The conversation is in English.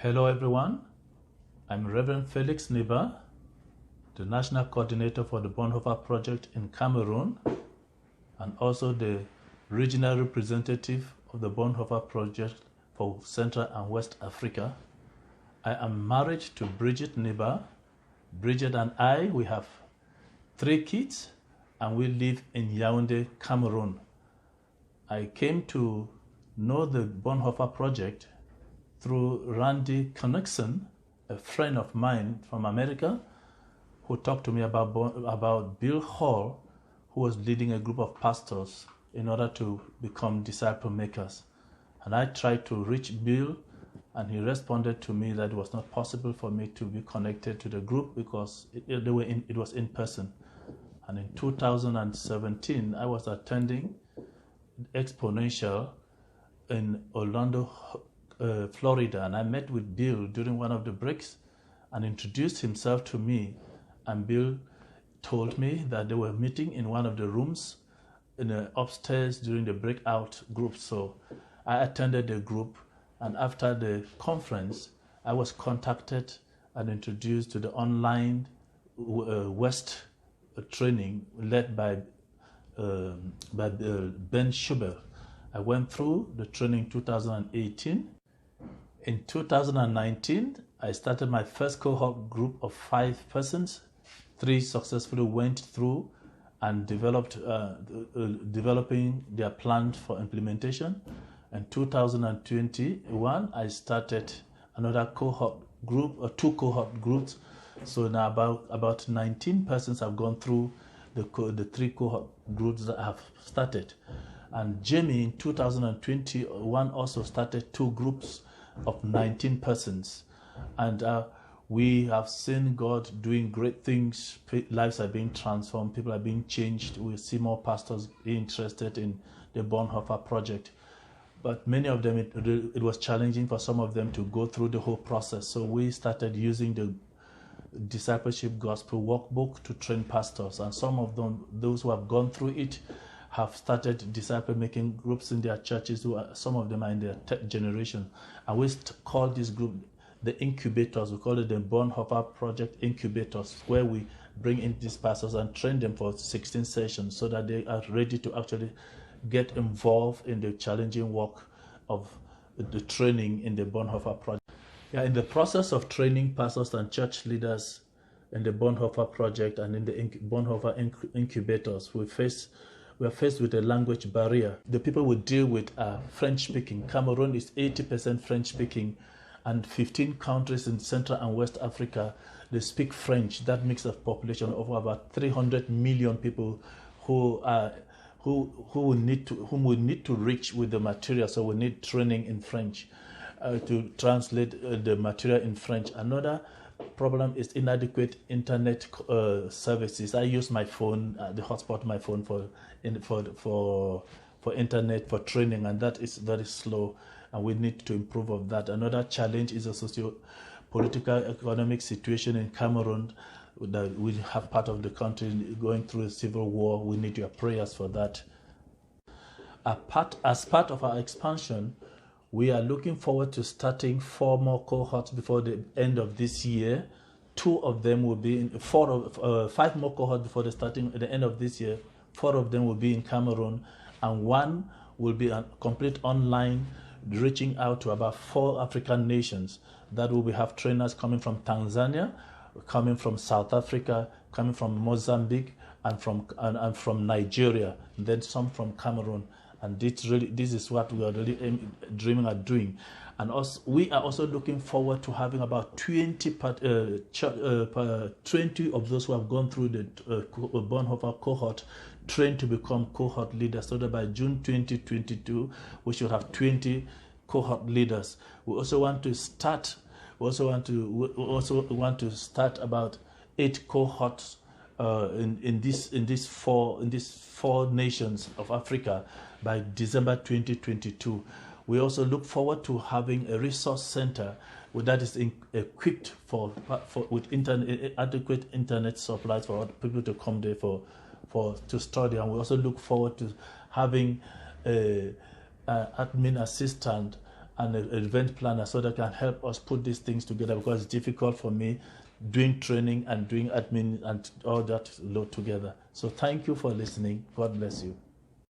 Hello everyone, I'm Reverend Felix Niba, the National Coordinator for the Bonhoeffer Project in Cameroon and also the Regional Representative of the Bonhoeffer Project for Central and West Africa. I am married to Bridget Niba. Bridget and I, we have 3 kids and we live in Yaoundé, Cameroon. I came to know the Bonhoeffer Project through Randy Connection, a friend of mine from America, who talked to me about Bill Hall, who was leading a group of pastors in order to become disciple makers. And I tried to reach Bill, and he responded to me that it was not possible for me to be connected to the group because it was in person. And in 2017, I was attending Exponential in Orlando, Florida, and I met with Bill during one of the breaks and introduced himself to me, and Bill told me that they were meeting in one of the rooms in the upstairs during the breakout group. So I attended the group, and after the conference I was contacted and introduced to the online West training led by Ben Schubel. I went through the training in 2018. In 2019, I started my first cohort group of 5 persons. 3 successfully went through and developing their plan for implementation. In 2021, I started another cohort group, or 2 cohort groups. So now about 19 persons have gone through the 3 cohort groups that I have started. And Jamie in 2021 also started 2 groups of 19 persons, and we have seen God doing great things. Lives are being transformed, people are being changed. We see more pastors being interested in the Bonhoeffer Project, but many of them it was challenging for some of them to go through the whole process. So we started using the discipleship gospel workbook to train pastors, and some of them, those who have gone through it, have started disciple-making groups in their churches. Some of them are in their 10th generation. And we call this group the incubators. We call it the Bonhoeffer Project Incubators, where we bring in these pastors and train them for 16 sessions so that they are ready to actually get involved in the challenging work of the training in the Bonhoeffer Project. Yeah, in the process of training pastors and church leaders in the Bonhoeffer Project and in the Bonhoeffer Incubators, we are faced with a language barrier. The people we deal with are French-speaking. Cameroon is 80% French-speaking, and 15 countries in Central and West Africa, they speak French. That makes a population of about 300 million people whom we need to reach with the material. So we need training in French to translate the material in French. Another problem is inadequate internet services. I use my phone, the hotspot of my phone for internet for training, and that is very slow, and we need to improve of that. Another challenge is a socio-political economic situation in Cameroon. That we have part of the country going through a civil war. We need your prayers for that. As part of our expansion, we are looking forward to starting 4 more cohorts before the end of this year. 2 of them will be in 5 more cohorts before the end of this year. 4 of them will be in Cameroon, and 1 will be a complete online, reaching out to about 4 African nations. That will have trainers coming from Tanzania, coming from South Africa, coming from Mozambique, and from Nigeria, and then some from Cameroon. And this is what we are really dreaming of doing. And also, we are also looking forward to having about 20 of those who have gone through the Bonhoeffer cohort trained to become cohort leaders, so that by June 2022 we should have 20 cohort leaders. We also want to start about 8 cohorts in these 4 nations of Africa by December 2022. We also look forward to having a resource center that is equipped with adequate internet supplies for people to come there to study. And we also look forward to having an admin assistant and an event planner so that can help us put these things together, because it's difficult for me doing training and doing admin and all that load together. So thank you for listening. God bless you.